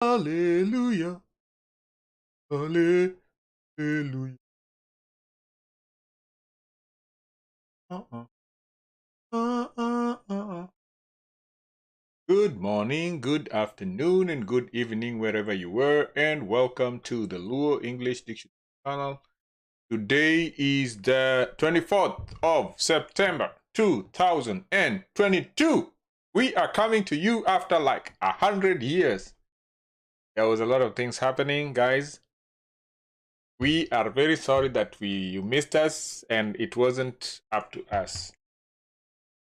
Hallelujah. Hallelujah. Uh-uh. Uh-uh. Good morning, good afternoon, and good evening, wherever you were, and welcome to the Luo English Dictionary channel. Today is the 24th of September 2022. We are coming to you after like 100 years. There was a lot of things happening, guys. We are very sorry that you missed us and it wasn't up to us.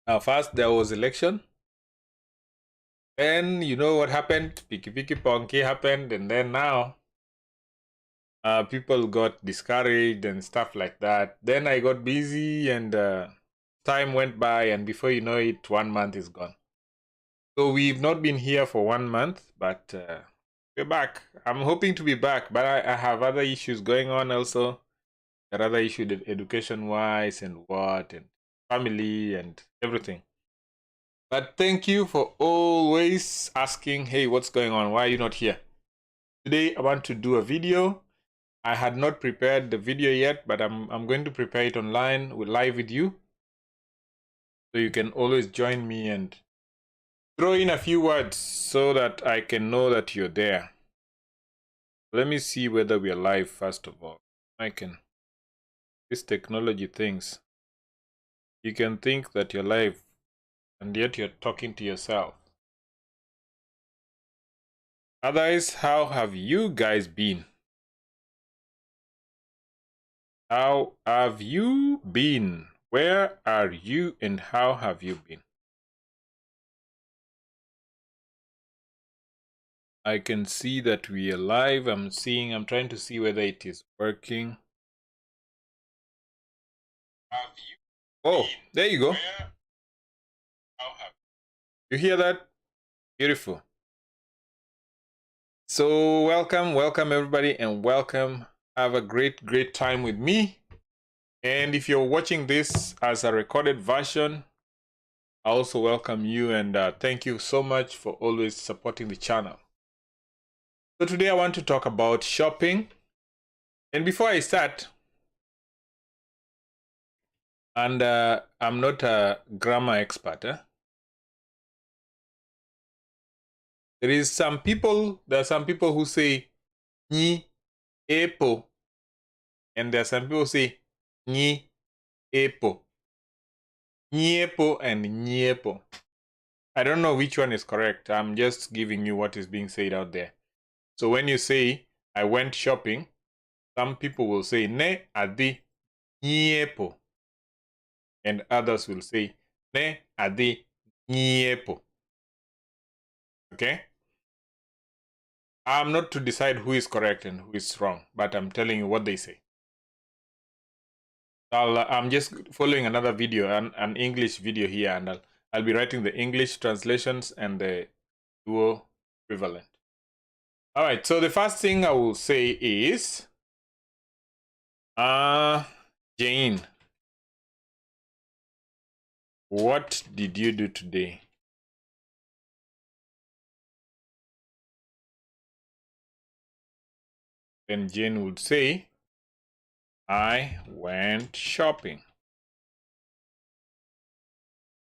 Now, first there was election. Then you know what happened? Piki Piki Ponki happened, and then now people got discouraged and stuff like that. Then I got busy and time went by, and before you know it, 1 month is gone. So we've not been here for 1 month, but we're back. I'm hoping to be back, but I have other issues going on also. There are other issues education-wise and what, and family and everything. But thank you for always asking, hey, what's going on? Why are you not here? Today, I want to do a video. I had not prepared the video yet, but I'm going to prepare it online live with you. So you can always join me and throw in a few words so that I can know that you're there. Let me see whether we are live first of all. These technology things. You can think that you're live and yet you're talking to yourself. Otherwise, how have you guys been? How have you been? Where are you and how have you been? I can see that we are live. I'm trying to see whether it is working. Oh, there you go. You hear that? Beautiful. So welcome everybody, and welcome. Have a great time with me. And if you're watching this as a recorded version, I also welcome you and thank you so much for always supporting the channel. So today I want to talk about shopping. And before I start, and I'm not a grammar expert. There are some people who say nyiepo, and there are some people who say nyiepo. Nyiepo and nyiepo. I don't know which one is correct. I'm just giving you what is being said out there. So when you say, I went shopping, some people will say, ne adhi nyiepo. And others will say, ne adhi nyiepo. Okay? I'm not to decide who is correct and who is wrong, but I'm telling you what they say. I'm just following another video, an English video here, and I'll be writing the English translations and the Duo equivalent. All right, so the first thing I will say is, Jane, what did you do today? Then Jane would say, I went shopping.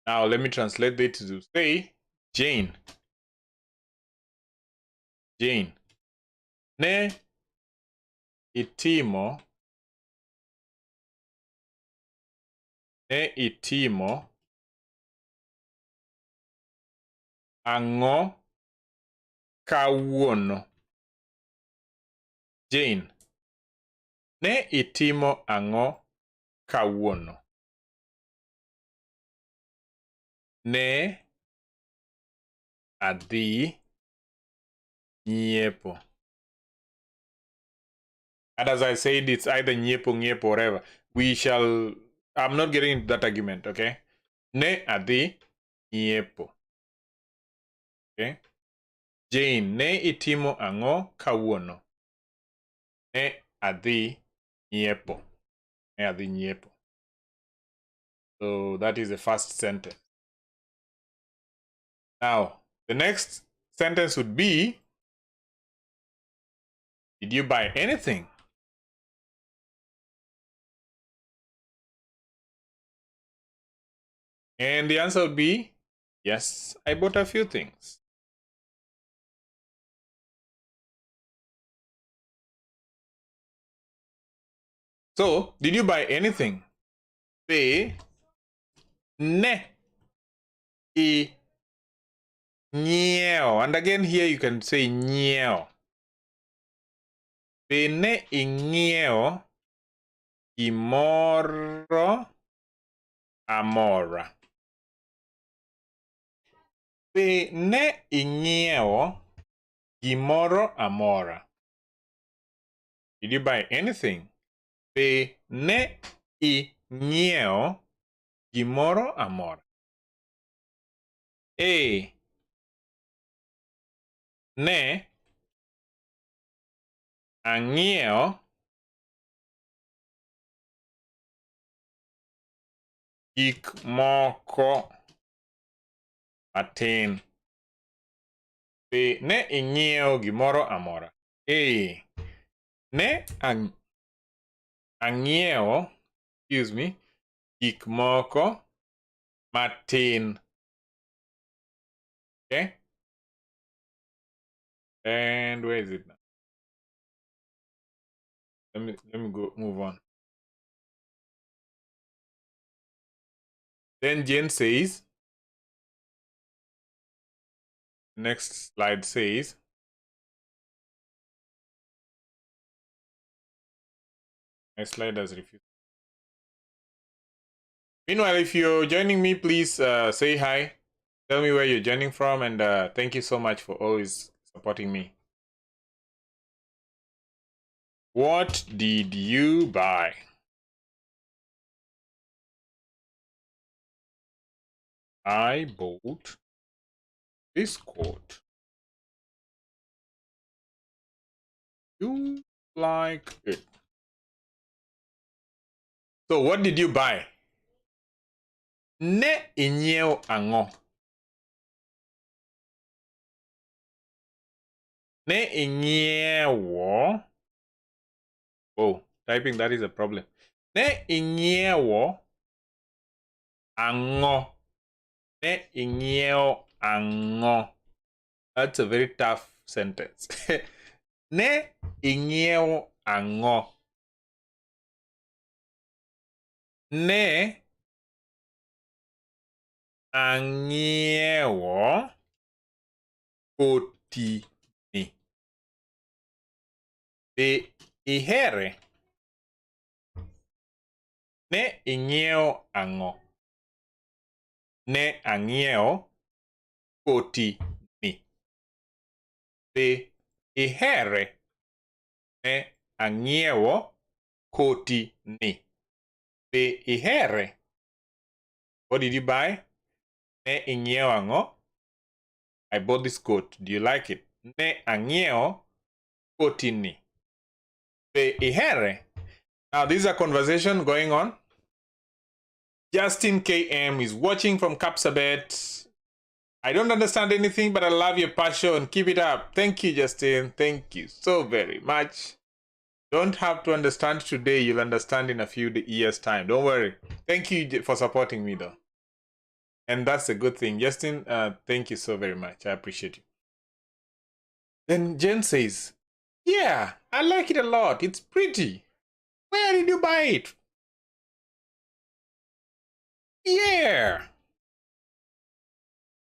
Now let me translate it to say, Jane, ne itimo ang'o kawuono. Jane, ne itimo ang'o kawuono? Ne adhi nyiepo. And as I said, it's either nyiepo, whatever. I'm not getting into that argument, okay? Ne adhi nyiepo. Okay? Jane, ne itimo ang'o kawuono? Ne adhi nyiepo. Ne adhi nyiepo. So that is the first sentence. Now, the next sentence would be, Did you buy anything? And the answer would be, yes, I bought a few things. So, did you buy anything? Say, ne, I, nyiepo. And again here you can say nyiepo. Say, ne, I, nyiepo, gimoro, amora. Say, ne, I, nyiepo, gimoro, amora. Did you buy anything? Say, ne, I, nyiepo, gimoro, amora. A, ne, ang'ieo gik moko matin. Be ne ing'ieo gimoro amora. Ne ang'ieo, excuse me, gik moko matin. Okay? And where is it now? Let me go move on. Then Jen says, next slide says, my slide has refused. Meanwhile, if you're joining me, please say hi. Tell me where you're joining from, and thank you so much for always supporting me. What did you buy? I bought this coat. You like it. So what did you buy? Ne inyiewo ang'o? Ne inyiewo. Oh, typing, that is a problem. Ne inyiewo ang'o? Ne inyiewo ang'o? That's a very tough sentence. Ne inyiewo ang'o? Ne ang'iewo koti ni. Be ihere? Ne ing'iewo ang'o? Ne ang'iewo koti ni. Be ihere? Ne ang'iewo koti ni. Be ihere? What did you buy? Ne ing'iewo ang'o? I bought this coat. Do you like it? Ne ang'iewo koti ni. Be ihere? Now, this is a conversation going on. Justin KM is watching from Kapsabet. I don't understand anything, but I love your passion. Keep it up. Thank you, Justin. Thank you so very much. Don't have to understand today. You'll understand in a few years' time. Don't worry. Thank you for supporting me, though. And that's a good thing. Justin, thank you so very much. I appreciate you. Then Jen says, yeah, I like it a lot. It's pretty. Where did you buy it? Yeah.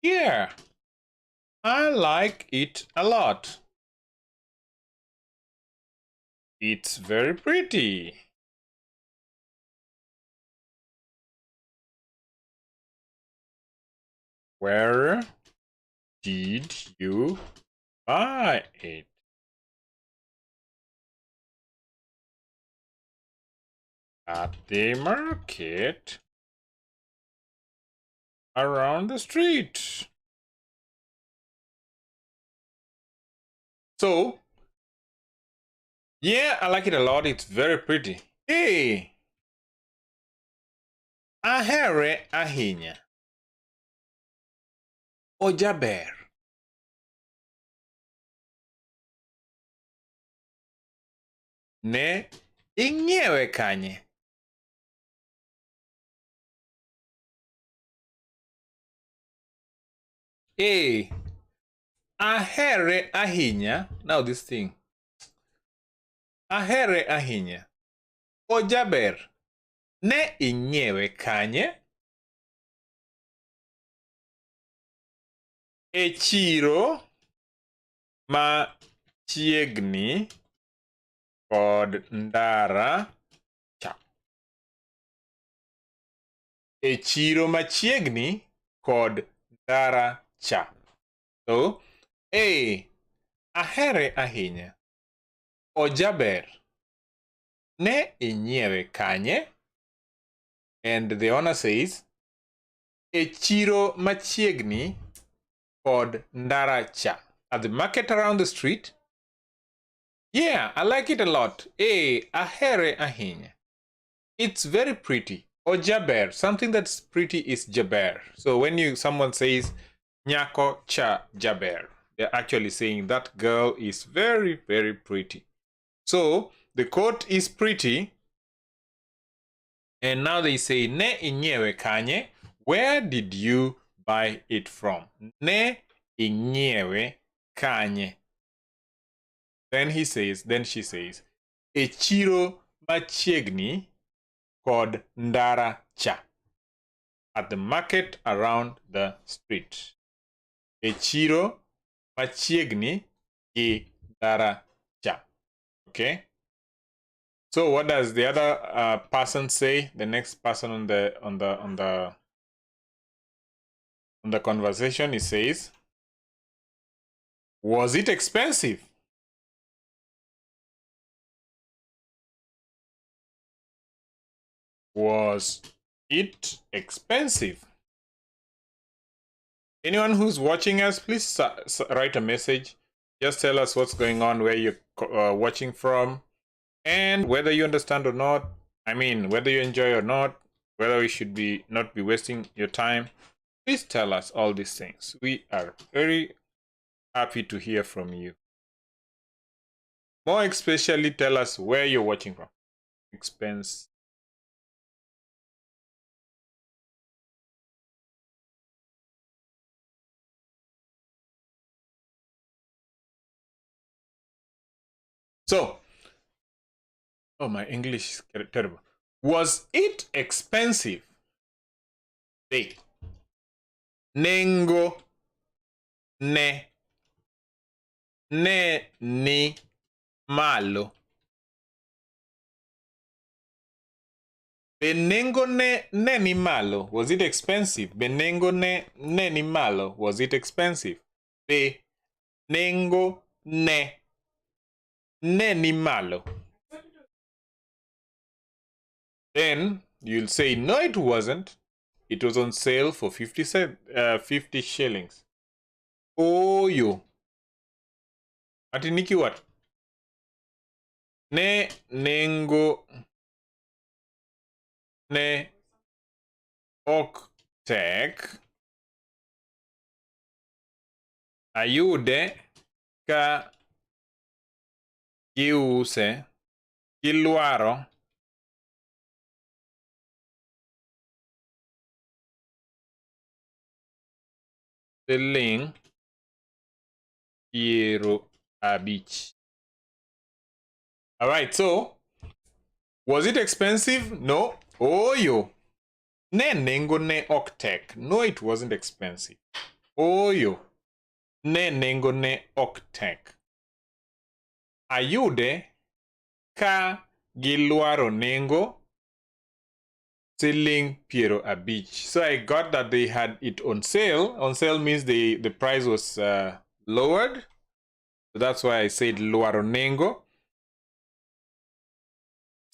Yeah. I like it a lot. It's very pretty. Where did you buy it? At the market around the street. So, yeah, I like it a lot. It's very pretty. Hey! Ahere ahinya. Ojaber. Ne ing'iewe kanye? A. Ahere ahinya. Now this thing. Ahere ahinya. Ojaber. Ne ing'iewe kanye? E chiro machiegni kod ndara cha. E chiro machiegni kod ndara cha. So, A. Ahere ahinya. Ojaber. Ne ing'iewe kanye? And the owner says, e chiro machiegni kod ndara cha. At the market around the street? Yeah, I like it a lot. Ahere ahinya. It's very pretty. Or jaber. Something that's pretty is jaber. So when someone says nyako cha jaber, they're actually saying that girl is very, very pretty. So the coat is pretty. And now they say ne ing'iewe kanye. Where did you buy it from? Ne ing'iewe kanye. Then she says, e chiro machiegni kod ndara cha. At the market around the street. E chiro machiegni gi ndara cha. Okay? So what does the other person say? The next person on the conversation, he says, was it expensive? Was it expensive? Anyone who's watching us, please write a message. Just tell us what's going on, where you're watching from, and whether you understand or not. I mean, whether you enjoy or not, whether we should not be wasting your time. Please tell us all these things. We are very happy to hear from you. More especially, tell us where you're watching from. Expense. So, oh, my English is terrible. Was it expensive? Say, nengo ne ni malo. Benengo ne ni malo. Was it expensive? Benengo ne ni malo. Was it expensive? Benengo ne ni malo. Then you'll say, no, it wasn't. It was on sale for 50 shillings. Oh, you. Atiniki what? Ne nengo ne ok tek. Ayude ka giuse giluaro siling piero abich. All right, so was it expensive? No. Oh, yo. Ne nengo ne ok tek. No, it wasn't expensive. Oh, yo. Ne nengo ne ok tek. Ayude ka giluaro nengo siling piero abich. So I got that they had it on sale. On sale means the price was lowered. So that's why I said luaro nengo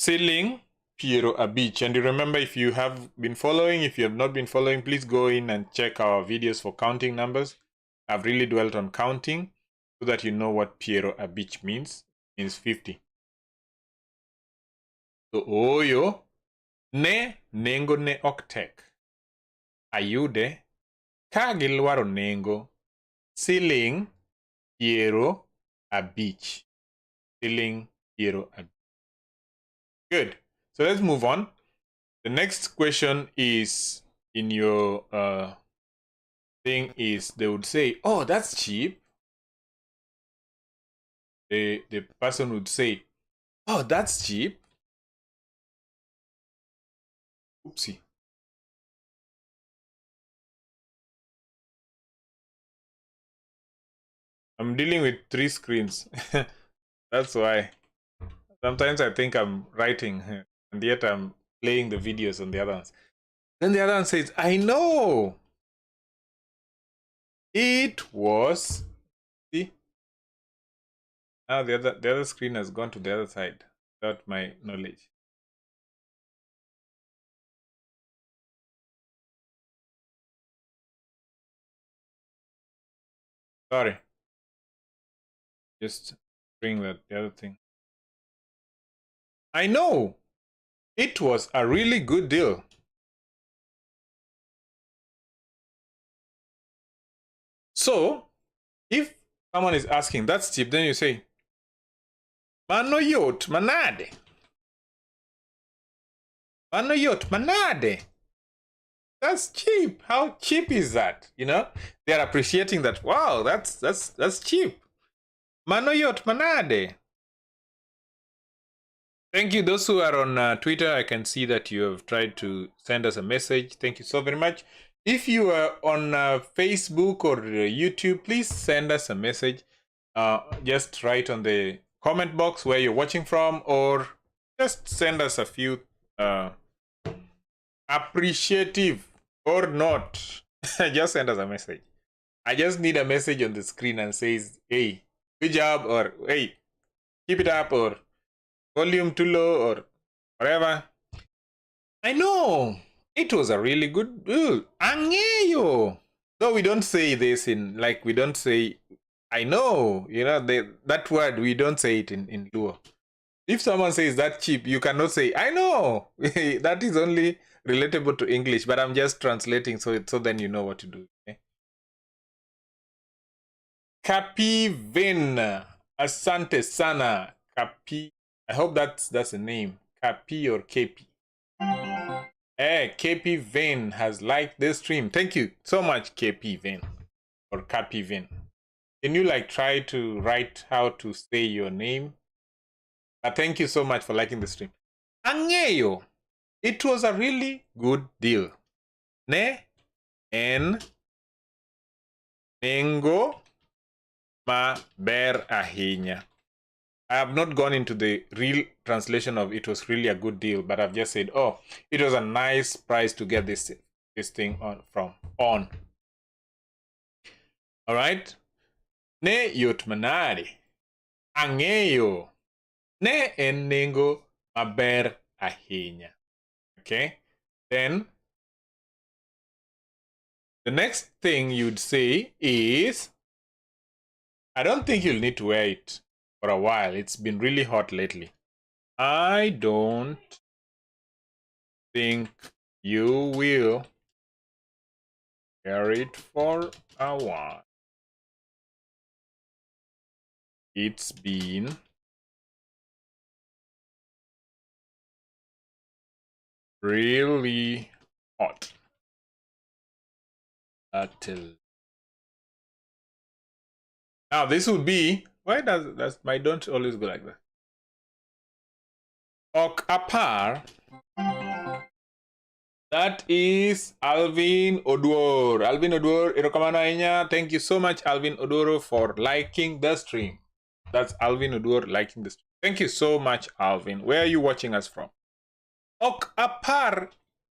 siling piero abich. And you remember, if you have been following, if you have not been following, please go in and check our videos for counting numbers. I've really dwelt on counting so that you know what piero abich means. It means 50. So oyo ne nengo ne ok tek. Ayude ka giluaro nengo siling piero abich. Siling piero abich. Good. So let's move on. The next question is in your thing is they would say, oh, that's cheap. The person would say, oh, that's cheap. Oopsie. I'm dealing with 3 screens. That's why. Sometimes I think I'm writing and yet I'm playing the videos on the other ones. Then the other one says, I know. It was. See? Now the other screen has gone to the other side without my knowledge. Sorry. Just bring the other thing. I know. It was a really good deal. So, if someone is asking, that's cheap, then you say, Mano yot manade. Mano yot manade. That's cheap. How cheap is that? You know, they're appreciating that. Wow, that's cheap. Mano yot manade. Thank you. Those who are on Twitter, I can see that you have tried to send us a message. Thank you so very much. If you are on Facebook or YouTube, please send us a message. Just write on the comment box where you're watching from, or just send us a few appreciative or not. Just send us a message. I just need a message on the screen and says, hey, good job, or hey, keep it up, or volume too low, or whatever. I know. It was a really good deal. Angeyo. Though we don't say this in, like, we don't say, I know. You know, that word, we don't say it in Luo. If someone says that cheap, you cannot say, I know. That is only relatable to English, but I'm just translating so then you know what to do. Okay? Kapi Vin. Asante Sana. Kapi. I hope that's a name. Kapi or KP. KP Vin has liked this stream. Thank you so much, KP Vin. Or Kapi Vin. Can you like try to write how to say your name? Thank you so much for liking the stream. Angeyo. It was a really good deal. Ne en nengo ma ber ahinya. I have not gone into the real translation of it was really a good deal, but I've just said, oh, it was a nice price to get this thing on. All right. Ne yot manade. Angeyo. Ne en nengo maber ahinya. Okay. Then the next thing you'd say is, I don't think you'll need to wear it for a while. It's been really hot lately. I don't think you will wear it for a while. It's been really hot. Now this would be, why does my don't always go like that? Ok apar. That is Alvin Oduor. Alvin Oduor, erokamano ahinya. Thank you so much, Alvin Oduor, for liking the stream. That's Alvin Oduor liking the stream. Thank you so much, Alvin. Where are you watching us from? Ok apar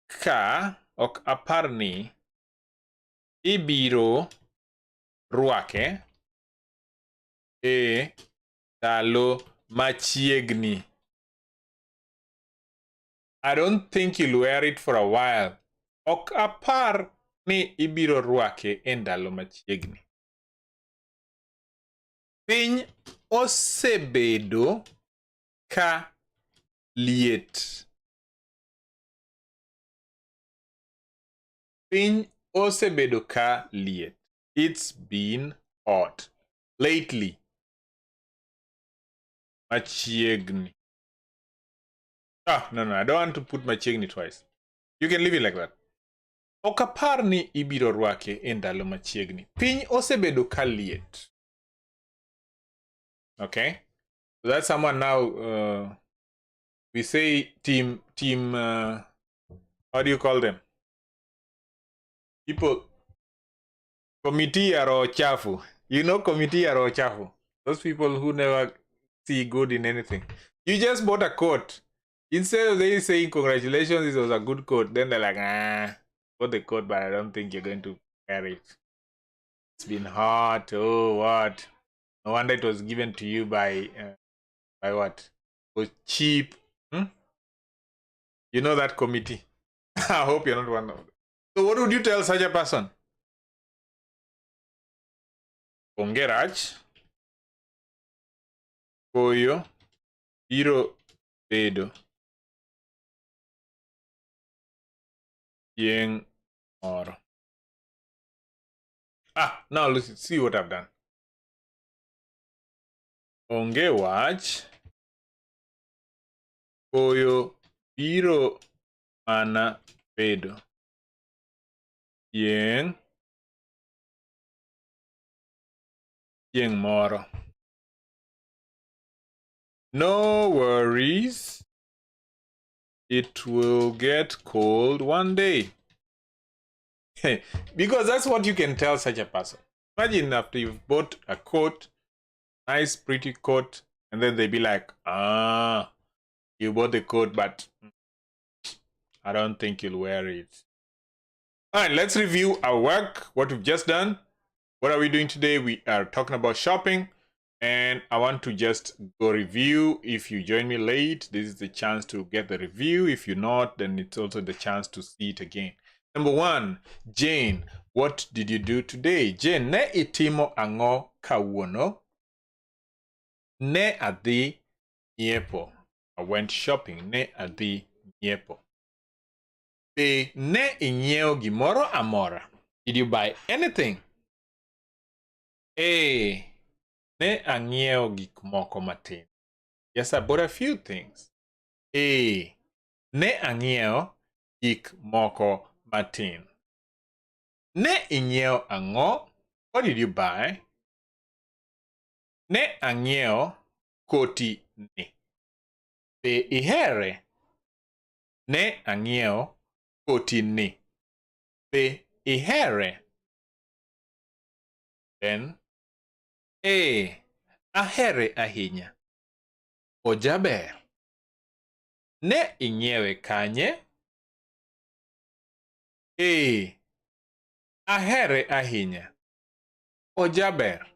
ka, ok apar ni, ibiro ruake e ndalo machiegni. I don't think you'll wear it for a while. Ok apar ni ibiro ruake e ndalo machiegni. Piny osebedo ka liet. Piny osebedo ka liet. It's been hot lately. Machiegni. No, I don't want to put machiegni twice. You can leave it like that. Ok apar ni ibiro rwake e ndalo machiegni. Piny osebedo ka liet. Okay? So that's someone now, we say team, how do you call them? People, committee aro chafu. You know committee aro chafu? Those people who never see good in anything. You just bought a coat. Instead of they saying congratulations, this was a good coat, then they're like, bought the coat, but I don't think you're going to wear it. It's been hot. Oh, what? No wonder it was given to you by what? It was cheap. You know that committee. I hope you're not one of them. So what would you tell such a person? Onge rach. Koyo. Biro bedo. Chieng' moro. Now let's see what I've done. Onge wach. Koyo biro mana bedo. Chieng' moro. No worries. It will get cold one day. Because that's what you can tell such a person. Imagine after you've bought a coat, nice pretty coat, and then they be like, you bought the coat, but I don't think you'll wear it. All right, let's review our work, what we've just done. What are we doing today? We are talking about shopping, and I want to just go review. If you join me late, this is the chance to get the review. If you're not, then it's also the chance to see it again. Number 1, Jane, what did you do today? Jane, ne itimo ang'o kawuono? Ne adhi nyiepo. I went shopping. Ne adhi nyiepo. Be ne inyiewo gimoro amora? Did you buy anything? Ne ang'iewo gik moko matin. Yes, I bought a few things. Ne ang'iewo gik moko matin. Ne inyiewo ang'o? What did you buy? Ne ang'iewo koti ni. Be ihere? Ne ang'iewo koti ni. Be ihere? Then, ahere ahinya. Ojaber. Ne inyiewe kanye? Ahere ahinya. Ojaber.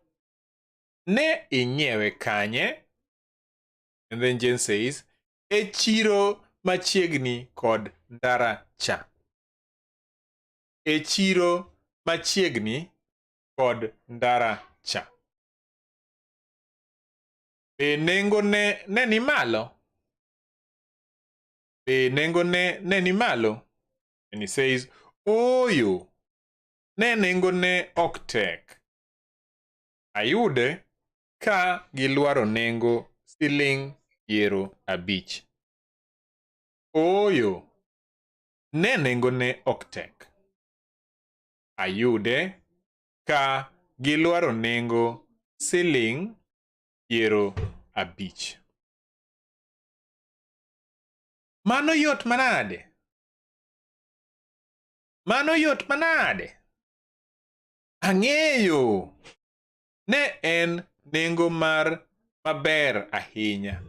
Ne inyiewe kanye? And then Jen says, e chiro machiegni kod ndara cha. E chiro machiegni kod ndara cha. Be nengo ne ni malo? Be nengo ne ni malo? And he says, oyo, ne nengo ne ok tek. Ayude ka gilwaro nengo siling' 50. Oyo, ne nengo ne ok tek. Ayude ka gilwaro nengo siling' 50. Mano yot manade? Mano yot manade? Ang'eyo. Ne en nengo mar maber ahinya.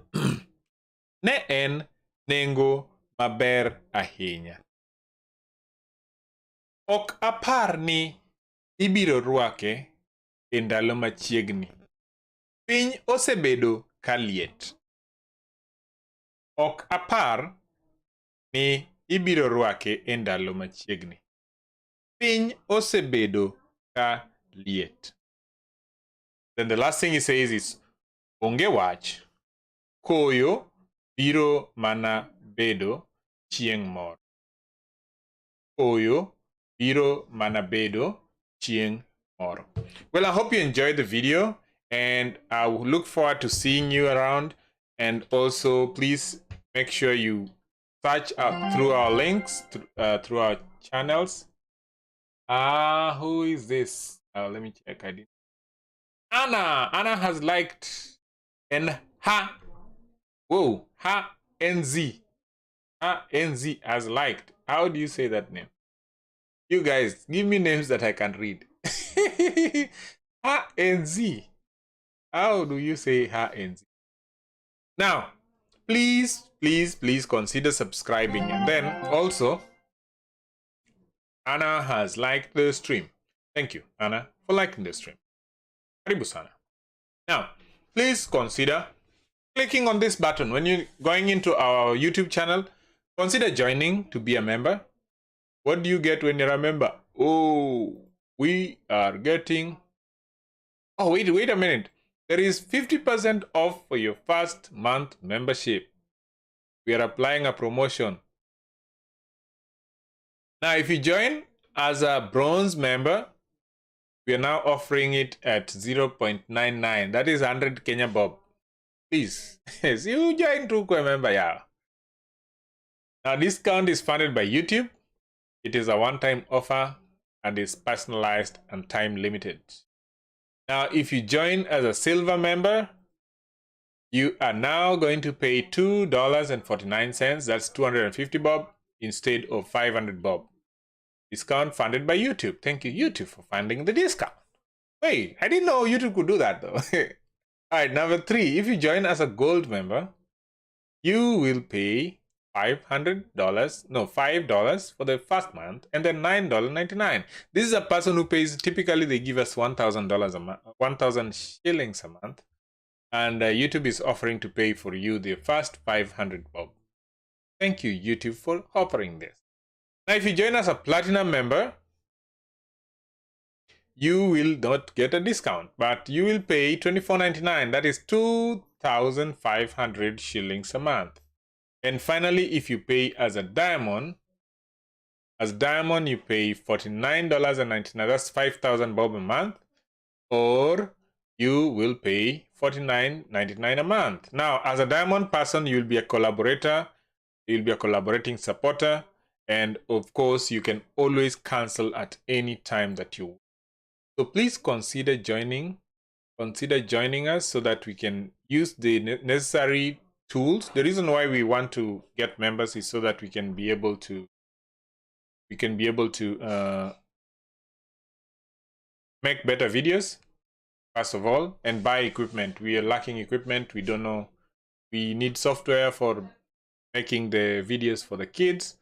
Ne en nengo maber ahinya. Ok apar ni ibiro rwake e ndalo machiegni. Piny osebedo ka liet. Ok apar ni ibiro rwake e ndalo machiegni. Piny osebedo ka liet. Then the last thing he says is, onge wach, koyo biro mana bedo chieng' moro. Koyo biro mana bedo chieng' moro. Well, I hope you enjoyed the video, and I will look forward to seeing you around. And also, please Make sure you search out through our links, through our channels. Who is this? Let me check. I did. Anna has liked, and ha. Whoa, ha NZ. Ha NZ has liked. How do you say that name? You guys, give me names that I can read. Ha NZ. How do you say ha NZ? Now, please consider subscribing. And then also, Anna has liked the stream. Thank you, Anna, for liking the stream. Karibu sana. Now, please consider clicking on this button when you're going into our YouTube channel. Consider joining to be a member. What do you get when you're a member? Oh, we are getting... Oh, wait a minute. There is 50% off for your first month membership. We are applying a promotion. Now, if you join as a bronze member, we are now offering it at 0.99. That is 100 Kenya bob. Please, yes, you join to a member, yeah. Now, discount is funded by YouTube. It is a one-time offer and is personalized and time limited. Now, if you join as a silver member, you are now going to pay $2.49. That's 250 bob instead of 500 bob. Discount funded by YouTube. Thank you, YouTube, for funding the discount. Wait, I didn't know YouTube could do that though. All right, number 3, if you join as a gold member, you will pay $5 for the first month and then $9.99. This is a person who pays, typically they give us $1,000 a month, 1,000 shillings a month. And YouTube is offering to pay for you the first 500 bob. Thank you, YouTube, for offering this. Now, if you join as a platinum member, you will not get a discount, but you will pay $24.99. That is 2,500 shillings a month. And finally, if you pay as a diamond, you pay $49.99. That's 5,000 bob a month, or you will pay $49.99 a month. Now, as a diamond person, you'll be a collaborator, you'll be a collaborating supporter, and of course, you can always cancel at any time that you want. So please consider joining us so that we can use the necessary tools. The reason why we want to get members is so that we can be able to make better videos, first of all, and buy equipment. We are lacking equipment. We don't know. We need software for making the videos for the kids,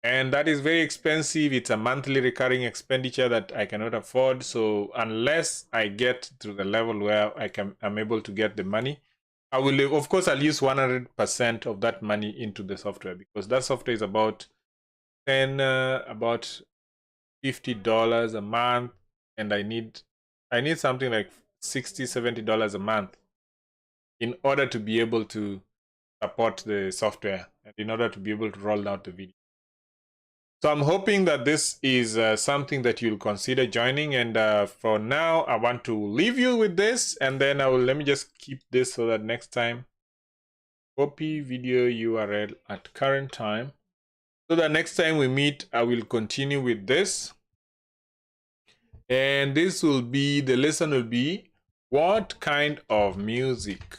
and that is very expensive. It's a monthly recurring expenditure that I cannot afford. So unless I get to the level where I'm able to get the money, I will, of course, I'll use 100% of that money into the software, because that software is about $50 a month, and I need something like $60-70 a month in order to be able to support the software and in order to be able to roll out the video. So I'm hoping that this is something that you'll consider joining. And for now, I want to leave you with this, and then let me just keep this so that next time, copy video URL at current time, so that next time we meet, I will continue with this. And this will be, the lesson will be, what kind of music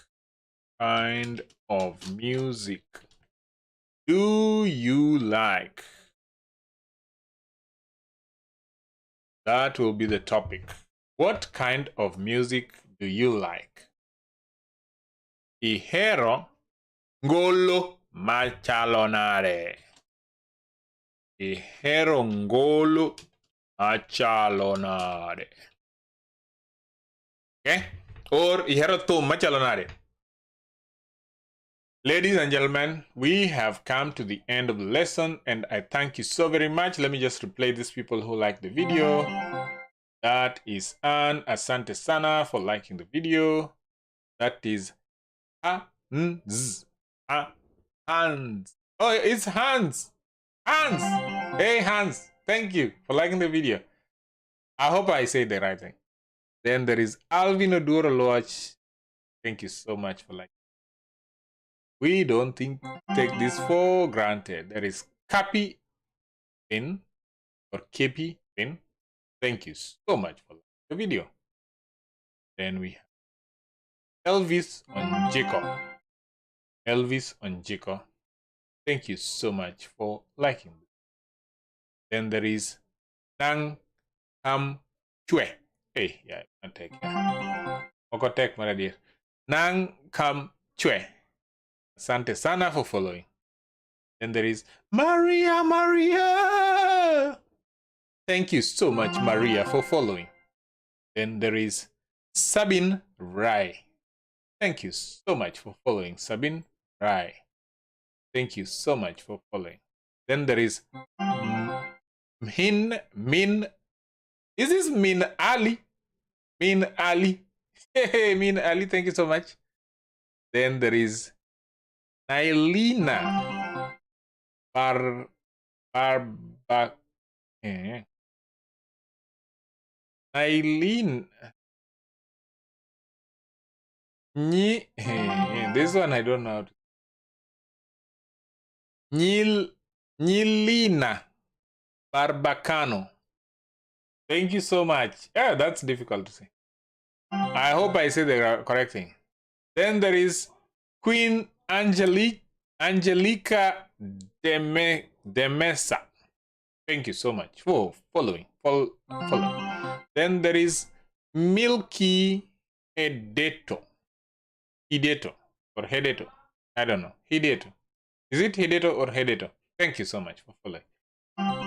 do you like? That will be the topic. What kind of music do you like? Ihero ngolo machalonare. Ihero ngolo machalonare. Okay? Or ihero thum machalonare. Ladies and gentlemen, we have come to the end of the lesson, and I thank you so very much. Let me just replay these people who liked the video. That is Ann. Asante sana for liking the video. That is Hans. Hans. Oh, it's Hans. Hans. Hey, Hans. Thank you for liking the video. I hope I said the right thing. Then there is Alvin Oduro Loach. Thank you so much for liking. We don't take this for granted. There is Kapi Pin or Kepi Pin. Thank you so much for the video. Then we have Elvis on Jacob. Elvis on Jacob. Thank you so much for liking. Then there is Nang Ham Chue. Hey, yeah, I'll take it. Oko tek mara dear. Nang Kam Chue. Asante sana for following. Then there is Maria. Thank you so much, Maria, for following. Then there is Sabine Rai. Thank you so much for following, Sabine Rai. Thank you so much for following. Then there is Min. Is this Min Ali? Min Ali. Hey, Min Ali, thank you so much. Then there is Nailina Nailin. This one I don't know. Nyilina Barbacano. Thank you so much. Yeah, that's difficult to say. I hope I say the correct thing. Then there is Queen Angelica Demesa. Thank you so much for following. Then there is Milky Hideto or Hideto. I don't know. Hideto. Is it Hideto or Hideto? Thank you so much for following.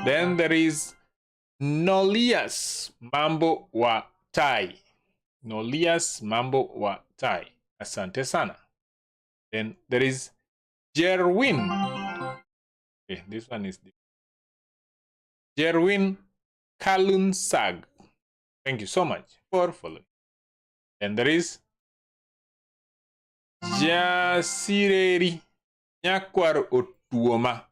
Then there is Nolias Mambo wa Tai. Nolias Mambo wa Tai. Asante sana. Then there is Jerwin. Okay, this one is Jerwin Kalunsag. Thank you so much for following. Then there is Jasireri Nyakwar Otuoma.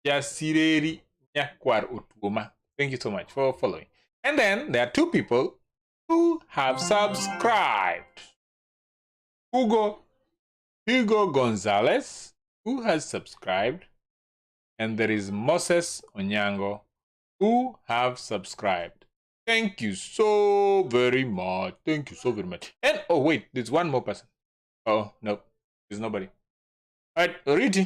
Jasireri Nyakwar Otuoma. Thank you so much for following. And then there are two people who have subscribed. Hugo Gonzalez, who has subscribed. And there is Moses Onyango, who have subscribed. Thank you so very much. Thank you so very much. And oh wait, there's one more person. Oh no, there's nobody. All right, Riti.